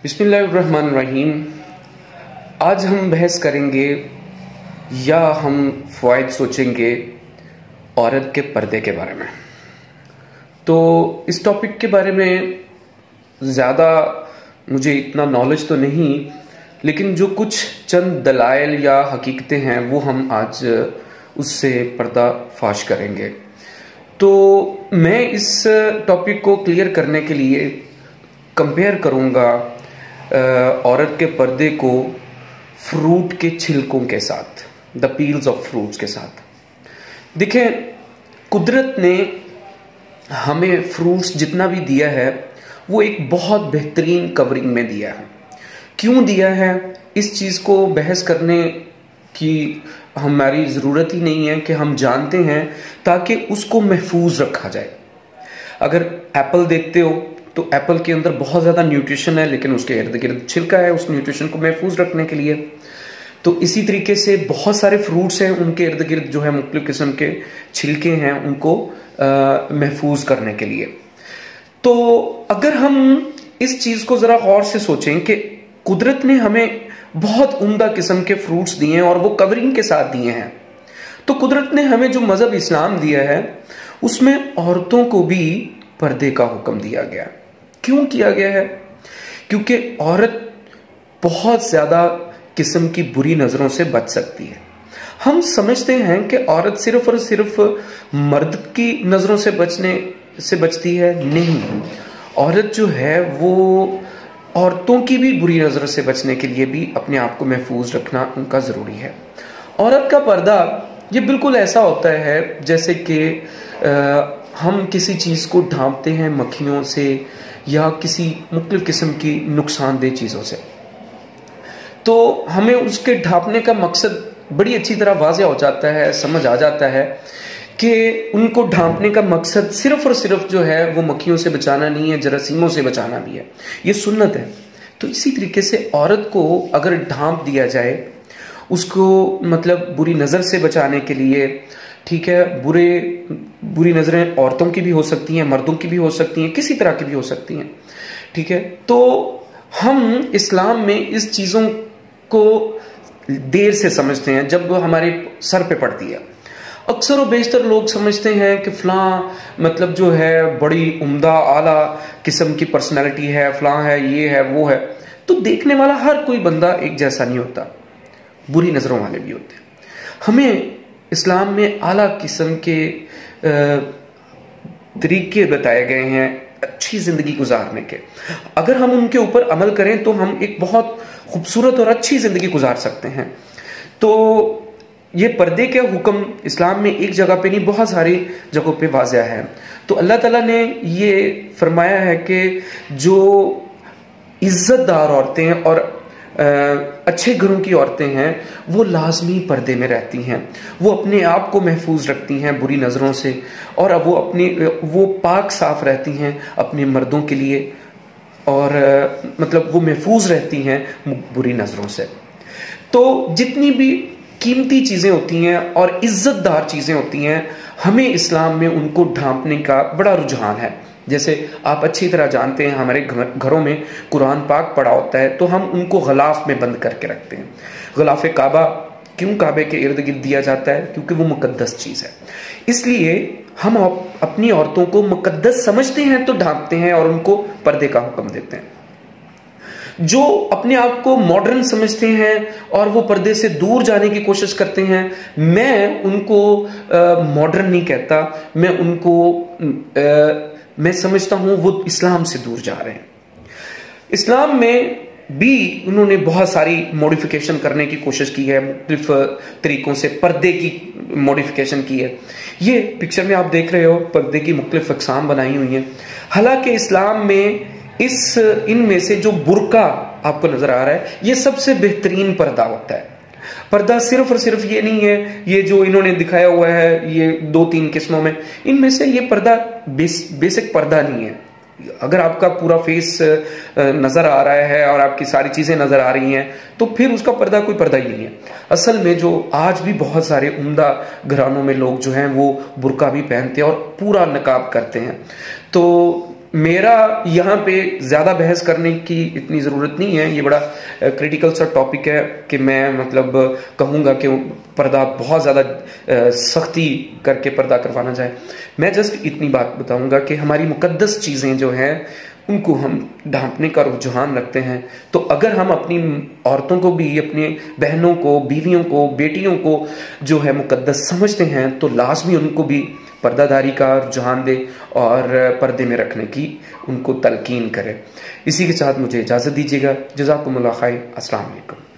बिस्मिल्लाहिर्रहमानिर्रहीम। आज हम बहस करेंगे या हम फ़वाइद सोचेंगे औरत के पर्दे के बारे में। तो इस टॉपिक के बारे में ज़्यादा मुझे इतना नॉलेज तो नहीं, लेकिन जो कुछ चंद दलाइल या हकीकतें हैं वो हम आज उससे पर्दाफाश करेंगे। तो मैं इस टॉपिक को क्लियर करने के लिए कंपेयर करूँगा औरत के पर्दे को फ्रूट के छिलकों के साथ, द पील्स ऑफ फ्रूट्स के साथ। देखें, कुदरत ने हमें फ्रूट्स जितना भी दिया है वो एक बहुत बेहतरीन कवरिंग में दिया है। क्यों दिया है, इस चीज़ को बहस करने की हमारी ज़रूरत ही नहीं है कि हम जानते हैं, ताकि उसको महफूज रखा जाए। अगर एप्पल देखते हो तो एप्पल के अंदर बहुत ज़्यादा न्यूट्रिशन है, लेकिन उसके इर्द गिर्द छिलका है उस न्यूट्रिशन को महफूज रखने के लिए। तो इसी तरीके से बहुत सारे फ्रूट्स हैं, उनके इर्द गिर्द जो है मुख्तलिफ किस्म के छिलके हैं उनको महफूज करने के लिए। तो अगर हम इस चीज़ को ज़रा गौर से सोचें कि कुदरत ने हमें बहुत उम्दा किस्म के फ्रूट्स दिए हैं और वो कवरिंग के साथ दिए हैं। तो कुदरत ने हमें जो मज़हब इस्लाम दिया है उसमें औरतों को भी पर्दे का हुक्म दिया गया। क्यों किया गया है? क्योंकि औरत बहुत ज़्यादा किस्म की बुरी नज़रों से बच सकती है। हम समझते हैं कि औरत सिर्फ और सिर्फ मर्द की नज़रों से बचती है। नहीं, औरत जो है वो औरतों की भी बुरी नज़र से बचने के लिए भी अपने आप को महफूज रखना उनका ज़रूरी है। औरत का पर्दा ये बिल्कुल ऐसा होता है जैसे कि हम किसी चीज़ को ढांपते हैं मक्खियों से या किसी मुख्तलिफ किस्म की नुकसानदेह चीज़ों से। तो हमें उसके ढांपने का मकसद बड़ी अच्छी तरह वाज़ेह हो जाता है, समझ आ जाता है कि उनको ढांपने का मकसद सिर्फ और सिर्फ जो है वो मक्खियों से बचाना नहीं है, जरासीमों से बचाना भी है। ये सुन्नत है। तो इसी तरीके से औरत को अगर ढांप दिया जाए, उसको मतलब बुरी नज़र से बचाने के लिए, ठीक है, बुरी नज़रें औरतों की भी हो सकती हैं, मर्दों की भी हो सकती हैं, किसी तरह की भी हो सकती हैं, ठीक है। तो हम इस्लाम में इस चीज़ों को देर से समझते हैं जब वो हमारे सर पे पड़ती है। अक्सर व बेशतर लोग समझते हैं कि फ़लाँ मतलब जो है बड़ी उम्दा आला किस्म की पर्सनैलिटी है, फ़लाँ है, ये है, वो है। तो देखने वाला हर कोई बंदा एक जैसा नहीं होता, बुरी नज़रों वाले भी होते हैं। हमें इस्लाम में आला किस्म के तरीके बताए गए हैं अच्छी ज़िंदगी गुजारने के। अगर हम उनके ऊपर अमल करें तो हम एक बहुत खूबसूरत और अच्छी ज़िंदगी गुजार सकते हैं। तो ये पर्दे के हुक्म इस्लाम में एक जगह पे नहीं, बहुत सारी जगहों पे वाज़ेह है। तो अल्लाह ताला ने ये फरमाया है कि जो इज़्ज़तदार औरतें और अच्छे घरों की औरतें हैं वो लाजमी पर्दे में रहती हैं, वो अपने आप को महफूज रखती हैं बुरी नज़रों से, और अब वो पाक साफ रहती हैं अपने मर्दों के लिए, और मतलब वो महफूज रहती हैं बुरी नज़रों से। तो जितनी भी कीमती चीज़ें होती हैं और इज़्ज़तदार चीज़ें होती हैं, हमें इस्लाम में उनको ढांपने का बड़ा रुझान है। जैसे आप अच्छी तरह जानते हैं, हमारे घरों में कुरान पाक पड़ा होता है तो हम उनको गलाफ में बंद करके रखते हैं। गलाफ काबा क्यों काबे के इर्द गिर्द दिया जाता है? क्योंकि वो मुकद्दस चीज़ है। इसलिए हम अपनी औरतों को मुकद्दस समझते हैं तो ढांपते हैं और उनको पर्दे का हुक्म देते हैं। जो अपने आप को मॉडर्न समझते हैं और वो पर्दे से दूर जाने की कोशिश करते हैं, मैं उनको मॉडर्न नहीं कहता, मैं समझता हूं वो इस्लाम से दूर जा रहे हैं। इस्लाम में भी उन्होंने बहुत सारी मॉडिफिकेशन करने की कोशिश की है, मुख्तलिफ तरीकों से पर्दे की मॉडिफिकेशन की है। ये पिक्चर में आप देख रहे हो, पर्दे की मुख्तलिफ अक़साम बनाई हुई हैं। हालांकि इस्लाम में इनमें से जो बुर्का आपको नजर आ रहा है, ये सबसे बेहतरीन पर्दा होता है। पर्दा सिर्फ और सिर्फ ये नहीं है, ये जो इन्होंने दिखाया हुआ है ये 2-3 किस्मों में, इनमें से ये पर्दा बेसिक पर्दा नहीं है। अगर आपका पूरा फेस नजर आ रहा है और आपकी सारी चीजें नजर आ रही हैं तो फिर उसका पर्दा कोई पर्दा ही नहीं है। असल में जो आज भी बहुत सारे उम्दा घरानों में लोग जो हैं वो बुर्का भी पहनते हैं और पूरा नकाब करते हैं। तो मेरा यहाँ पे ज़्यादा बहस करने की इतनी ज़रूरत नहीं है। ये बड़ा क्रिटिकल सा टॉपिक है कि मैं मतलब कहूँगा कि पर्दा बहुत ज़्यादा सख्ती करके पर्दा करवाना जाए। मैं जस्ट इतनी बात बताऊँगा कि हमारी मुकद्दस चीज़ें जो हैं उनको हम ढांपने का रुझान रखते हैं। तो अगर हम अपनी औरतों को भी, अपने बहनों को, बीवियों को, बेटियों को जो है मुकद्दस समझते हैं, तो लाजमी उनको भी पर्दादारी का रुझान दे और पर्दे में रखने की उनको तलकीन करे। इसी के साथ मुझे इजाज़त दीजिएगा। जज़ाकुमुल्लाह खैर। अस्सलाम वालेकुम।